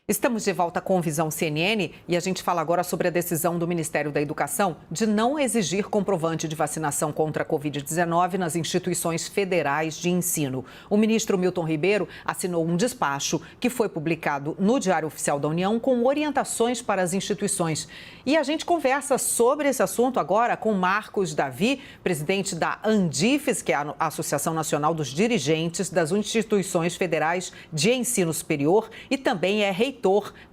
Estamos de volta com Visão CNN e a gente fala agora sobre a decisão do Ministério da Educação de não exigir comprovante de vacinação contra a Covid-19 nas instituições federais de ensino. O ministro Milton Ribeiro assinou um despacho que foi publicado no Diário Oficial da União com orientações para as instituições. E a gente conversa sobre esse assunto agora com Marcos Davi, presidente da ANDIFES, que é a Associação Nacional dos Dirigentes das Instituições Federais de Ensino Superior, e também é reitor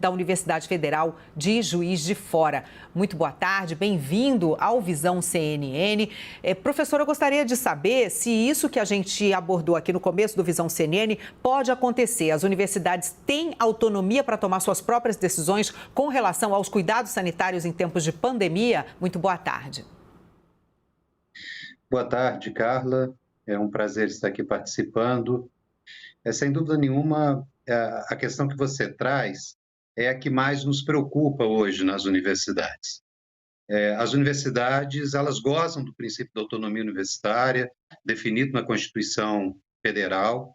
da Universidade Federal de Juiz de Fora. Muito boa tarde, bem-vindo ao Visão CNN. Professor, eu gostaria de saber se isso que a gente abordou aqui no começo do Visão CNN pode acontecer. As universidades têm autonomia para tomar suas próprias decisões com relação aos cuidados sanitários em tempos de pandemia? Muito boa tarde. Boa tarde, Carla. É um prazer estar aqui participando. Sem dúvida nenhuma, a questão que você traz é a que mais nos preocupa hoje nas universidades. As universidades, elas gozam do princípio da autonomia universitária, definido na Constituição Federal,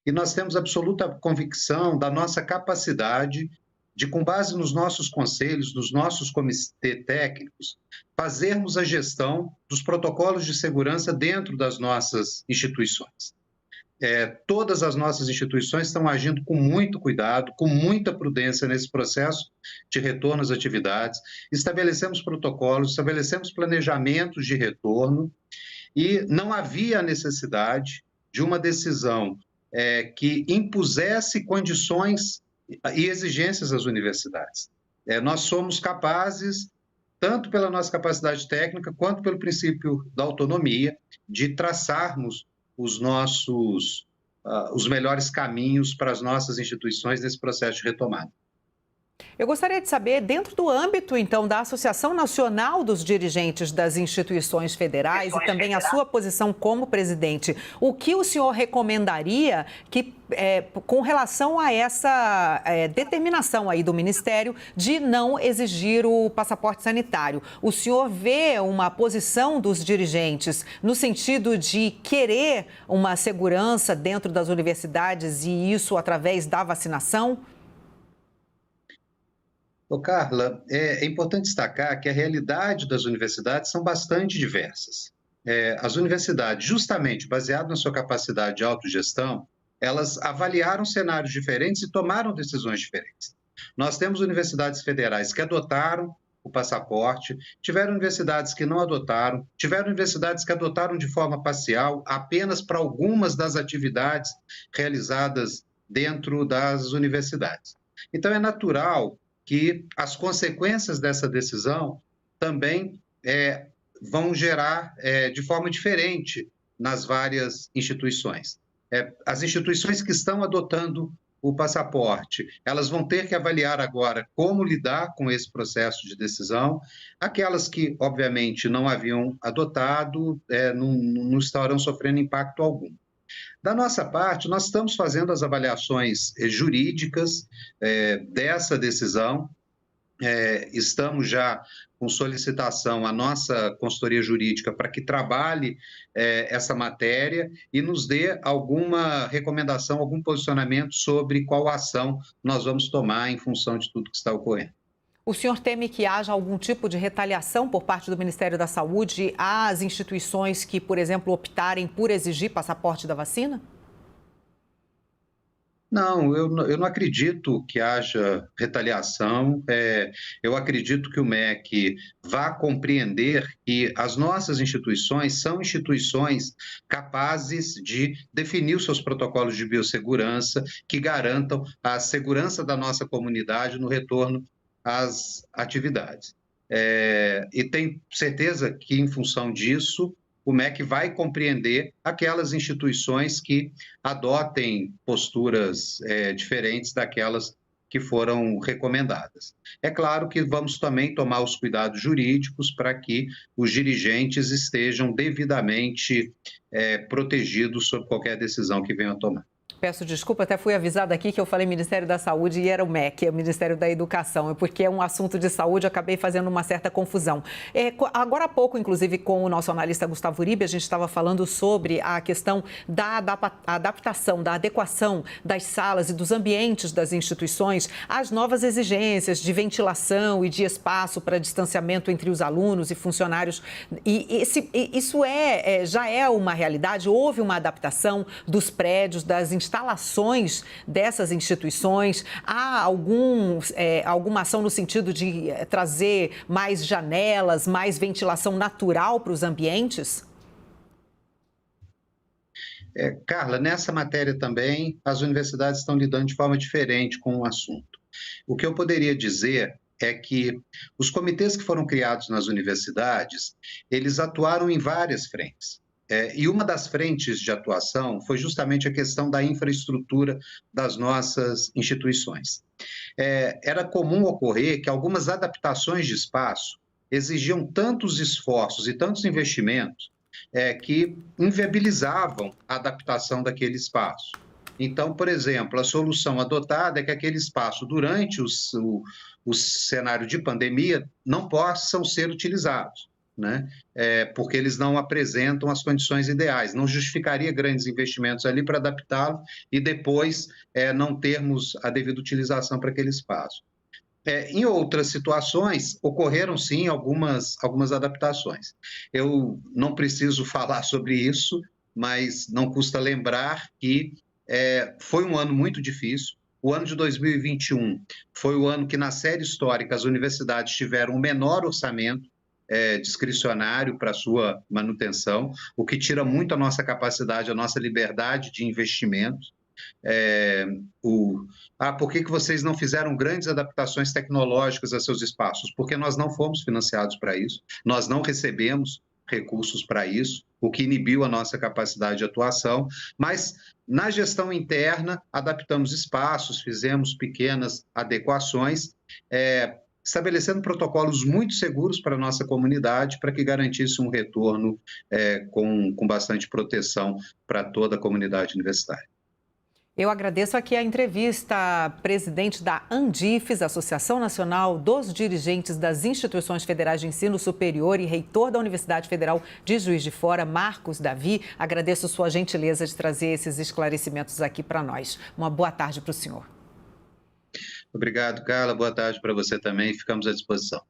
e nós temos absoluta convicção da nossa capacidade de, com base nos nossos conselhos, nos nossos comitês técnicos, fazermos a gestão dos protocolos de segurança dentro das nossas instituições. Todas as nossas instituições estão agindo com muito cuidado, com muita prudência nesse processo de retorno às atividades. Estabelecemos protocolos, estabelecemos planejamentos de retorno e não havia a necessidade de uma decisão que impusesse condições e exigências às universidades. Nós somos capazes, tanto pela nossa capacidade técnica, quanto pelo princípio da autonomia, de traçarmos os melhores caminhos para as nossas instituições nesse processo de retomada. Eu gostaria de saber, dentro do âmbito, então, da Associação Nacional dos Dirigentes das Instituições Federais e também a sua posição como presidente, o que o senhor recomendaria com relação a essa determinação aí do Ministério de não exigir o passaporte sanitário? O senhor vê uma posição dos dirigentes no sentido de querer uma segurança dentro das universidades e isso através da vacinação? Carla, é importante destacar que a realidade das universidades são bastante diversas. As universidades, justamente baseado na sua capacidade de autogestão, elas avaliaram cenários diferentes e tomaram decisões diferentes. Nós temos universidades federais que adotaram o passaporte, tiveram universidades que não adotaram, tiveram universidades que adotaram de forma parcial, apenas para algumas das atividades realizadas dentro das universidades. Então, é natural que as consequências dessa decisão também vão gerar de forma diferente nas várias instituições. As instituições que estão adotando o passaporte, elas vão ter que avaliar agora como lidar com esse processo de decisão. Aquelas que, obviamente, não haviam adotado, não estarão sofrendo impacto algum. Da nossa parte, nós estamos fazendo as avaliações jurídicas dessa decisão, estamos já com solicitação à nossa consultoria jurídica para que trabalhe essa matéria e nos dê alguma recomendação, algum posicionamento sobre qual ação nós vamos tomar em função de tudo que está ocorrendo. O senhor teme que haja algum tipo de retaliação por parte do Ministério da Saúde às instituições que, por exemplo, optarem por exigir passaporte da vacina? Não, eu não acredito que haja retaliação. Eu acredito que o MEC vá compreender que as nossas instituições são instituições capazes de definir os seus protocolos de biossegurança que garantam a segurança da nossa comunidade no retorno às atividades. E tenho certeza que, em função disso, o MEC vai compreender aquelas instituições que adotem posturas diferentes daquelas que foram recomendadas. É claro que vamos também tomar os cuidados jurídicos para que os dirigentes estejam devidamente protegidos sobre qualquer decisão que venham a tomar. Peço desculpa, até fui avisada aqui que eu falei Ministério da Saúde e era o MEC, é o Ministério da Educação, porque é um assunto de saúde, eu acabei fazendo uma certa confusão. Agora há pouco, inclusive, com o nosso analista Gustavo Uribe, a gente estava falando sobre a questão da adaptação, da adequação das salas e dos ambientes das instituições às novas exigências de ventilação e de espaço para distanciamento entre os alunos e funcionários. Isso já é uma realidade? Houve uma adaptação dos prédios, das instalações dessas instituições? Há alguma ação no sentido de trazer mais janelas, mais ventilação natural para os ambientes? Carla, nessa matéria também, as universidades estão lidando de forma diferente com o assunto. O que eu poderia dizer é que os comitês que foram criados nas universidades, eles atuaram em várias frentes. E uma das frentes de atuação foi justamente a questão da infraestrutura das nossas instituições. Era comum ocorrer que algumas adaptações de espaço exigiam tantos esforços e tantos investimentos que inviabilizavam a adaptação daquele espaço. Então, por exemplo, a solução adotada é que aquele espaço, durante o cenário de pandemia, não possam ser utilizados, né? Porque eles não apresentam as condições ideais. Não justificaria grandes investimentos ali para adaptá-lo e depois não termos a devida utilização para aquele espaço. Em outras situações, ocorreram sim algumas adaptações. Eu não preciso falar sobre isso, mas não custa lembrar que foi um ano muito difícil. O ano de 2021 foi o ano que, na série histórica, as universidades tiveram o menor orçamento discricionário para sua manutenção, o que tira muito a nossa capacidade, a nossa liberdade de investimentos. Por que vocês não fizeram grandes adaptações tecnológicas a seus espaços? Porque nós não fomos financiados para isso, nós não recebemos recursos para isso, o que inibiu a nossa capacidade de atuação, mas na gestão interna adaptamos espaços, fizemos pequenas adequações, estabelecendo protocolos muito seguros para a nossa comunidade, para que garantisse um retorno com bastante proteção para toda a comunidade universitária. Eu agradeço aqui a entrevista, presidente da Andifes, Associação Nacional dos Dirigentes das Instituições Federais de Ensino Superior e reitor da Universidade Federal de Juiz de Fora, Marcos Davi. Agradeço sua gentileza de trazer esses esclarecimentos aqui para nós. Uma boa tarde para o senhor. Obrigado, Carla. Boa tarde para você também. Ficamos à disposição.